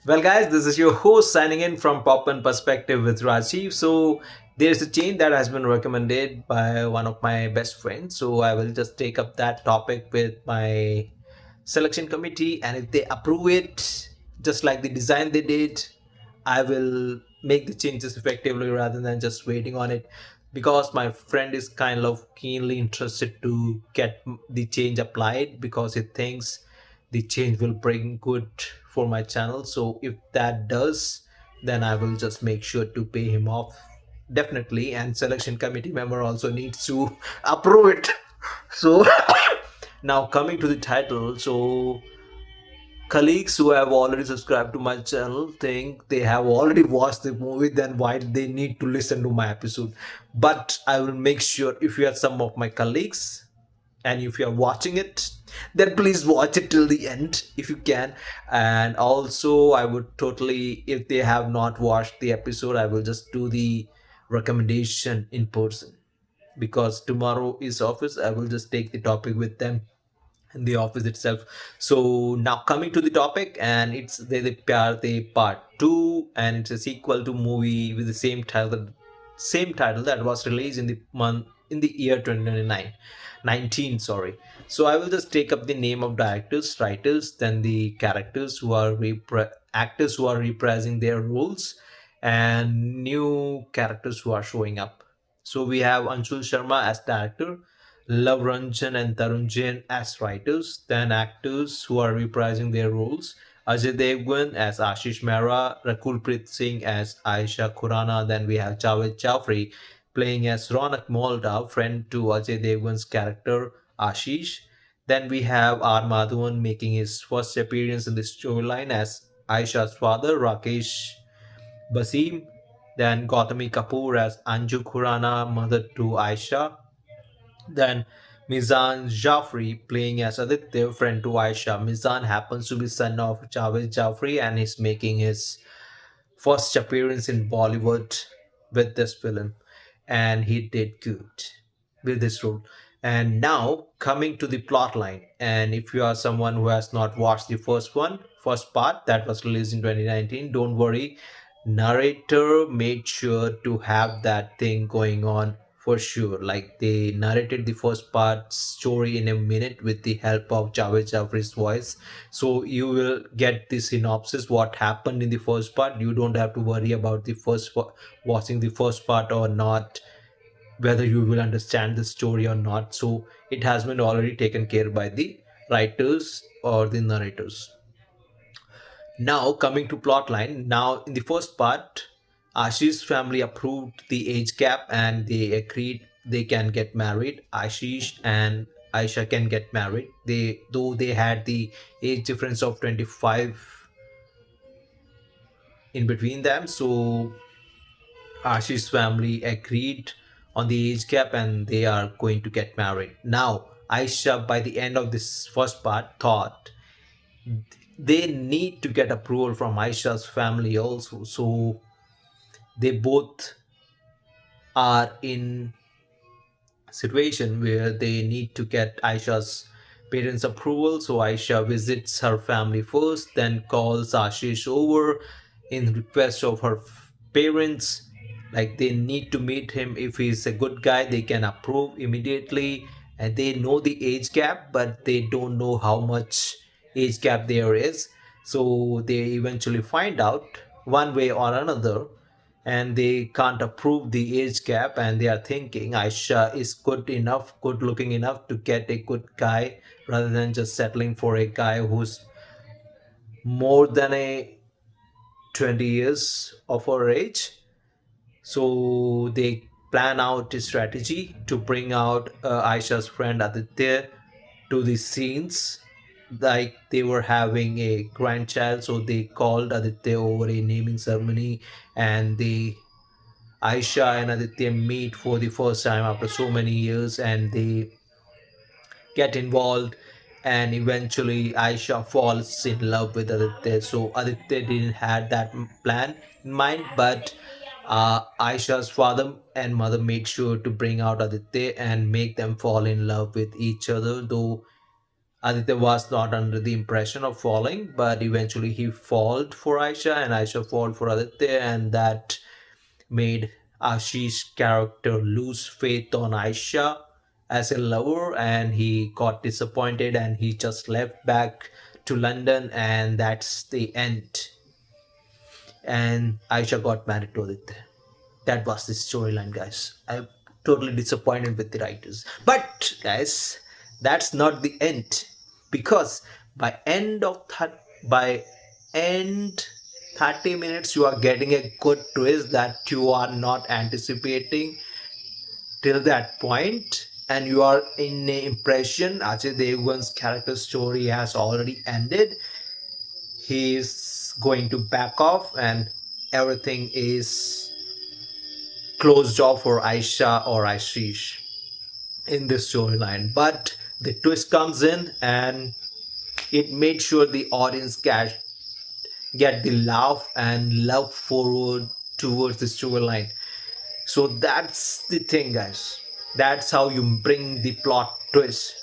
Well, guys, this is your host signing in from Pop and Perspective with Rajiv. So, there's a change that has been recommended by one of my best friends. So, I will just take up that topic with my selection committee, and if they approve it, just like the design they did, I will make the changes effectively rather than just waiting on it because my friend is kind of keenly interested to get the change applied because he thinks the change will bring good for my channel. So if that does, then I will just make sure to pay him off definitely, and selection committee member also needs to approve it. So now coming to the title, so colleagues who have already subscribed to my channel think they have already watched the movie, then why do they need to listen to my episode? But I will make sure, if you are some of my colleagues and if you are watching it, then please watch it till the end if you can. And also I would totally, if they have not watched the episode, I will just do the recommendation in person because tomorrow is office. I will just take the topic with them in the office itself. So now coming to the topic, and it's the Pyaar the Part 2, and it's a sequel to movie with the same title that was released in the month in the year 2029 19, sorry. So I will just take up the name of directors, writers, then the characters who are actors who are reprising their roles, and new characters who are showing up. So we have Anshul Sharma as director, Love Ranjan and Tarun Jain as writers, then actors who are reprising their roles. Ajay Devgan as Ashish Mehra, Rakul Preet Singh as Aisha Khurana, then we have Javed Jafri playing as Ronak Molda, friend to Ajay Devgan's character Ashish. Then we have R. Madhavan making his first appearance in the storyline as Aisha's father, Rakesh Basim. Then Gautami Kapoor as Anju Khurana, mother to Aisha. Then Mizan Jafri playing as Aditya, friend to Aisha. Mizan happens to be son of Javed Jafri and is making his first appearance in Bollywood with this film, and he did good with this role. And now coming to the plot line, and if you are someone who has not watched the first part that was released in 2019, don't worry, narrator made sure to have that thing going on for sure. Like they narrated the first part story in a minute with the help of Javed Jafri's voice, so you will get the synopsis what happened in the first part. You don't have to worry about watching the first part or not, whether you will understand the story or not. So it has been already taken care by the writers or the narrators. Now coming to plotline. Now in the first part, Ashish's family approved the age gap and they agreed they can get married. Ashish and Aisha can get married. They had the age difference of 25 in between them. So Ashish's family agreed on the age gap and they are going to get married. Now Aisha, by the end of this first part, thought they need to get approval from Aisha's family also. So they both are in situation where they need to get Aisha's parents' approval. So Aisha visits her family first, then calls Ashish over in request of her parents. Like they need to meet him. If he's a good guy, they can approve immediately. And they know the age gap, but they don't know how much age gap there is. So they eventually find out one way or another, and they can't approve the age gap, and they are thinking Aisha is good looking enough to get a good guy rather than just settling for a guy who's more than a 20 years of her age. So they plan out a strategy to bring out Aisha's friend Aditya to the scenes. Like they were having a grandchild, so they called Aditya over a naming ceremony, and they Aisha and Aditya meet for the first time after so many years, and they get involved, and eventually Aisha falls in love with Aditya. So Aditya didn't had that plan in mind, but Aisha's father and mother make sure to bring out Aditya and make them fall in love with each other. Though Aditya was not under the impression of falling, but eventually he falled for Aisha and Aisha fall for Aditya, and that made Ashish's character lose faith on Aisha as a lover, and he got disappointed and he just left back to London, and that's the end. And Aisha got married to Aditya. That was the storyline, guys. I'm totally disappointed with the writers. But guys, that's not the end, because by end 30 minutes you are getting a good twist that you are not anticipating till that point, and you are in a impression Ajay Devgan's character story has already ended. He is going to back off and everything is closed off for Aisha or Ashish in this storyline. But the twist comes in and it made sure the audience get the laugh and love forward towards the storyline. So that's the thing, guys. That's how you bring the plot twist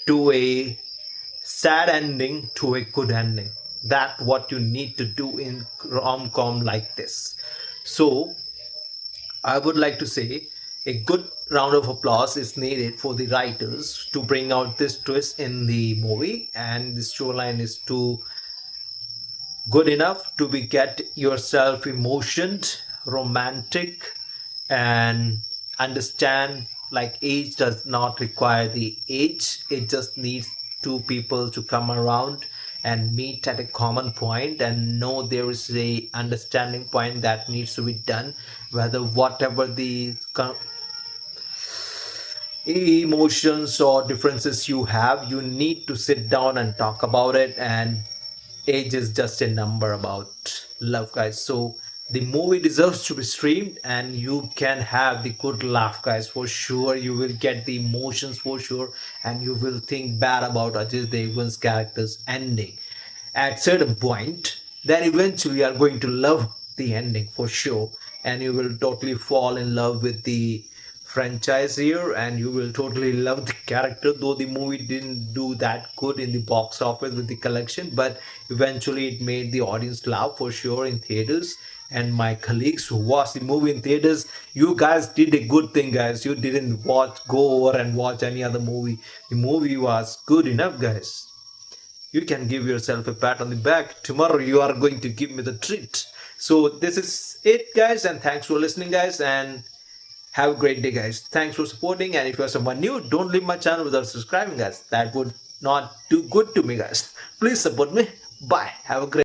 to a sad ending to a good ending. That's what you need to do in rom-com like this. So I would like to say a good round of applause is needed for the writers to bring out this twist in the movie, and the storyline is too good enough to be get yourself emotioned, romantic, and understand like age does not require the age. It just needs two people to come around and meet at a common point and know there is a understanding point that needs to be done, whether whatever the emotions or differences you have, you need to sit down and talk about it, and age is just a number about love, guys. So the movie deserves to be streamed and you can have the good laugh, guys, for sure. You will get the emotions for sure, and you will think bad about Ajay Devgan's character's ending at certain point. Then eventually you are going to love the ending for sure, and you will totally fall in love with the franchise here, and you will totally love the character, though the movie didn't do that good in the box office with the collection, but eventually it made the audience laugh for sure in theaters. And my colleagues who watched the movie in theaters, you guys did a good thing, guys. You didn't go over and watch any other movie. The movie was good enough, guys. You can give yourself a pat on the back. Tomorrow you are going to give me the treat. So this is it, guys, and thanks for listening, guys, and have a great day, guys. Thanks for supporting, and if you're someone new, don't leave my channel without subscribing, guys. That would not do good to me, guys. Please support me. Bye. Have a great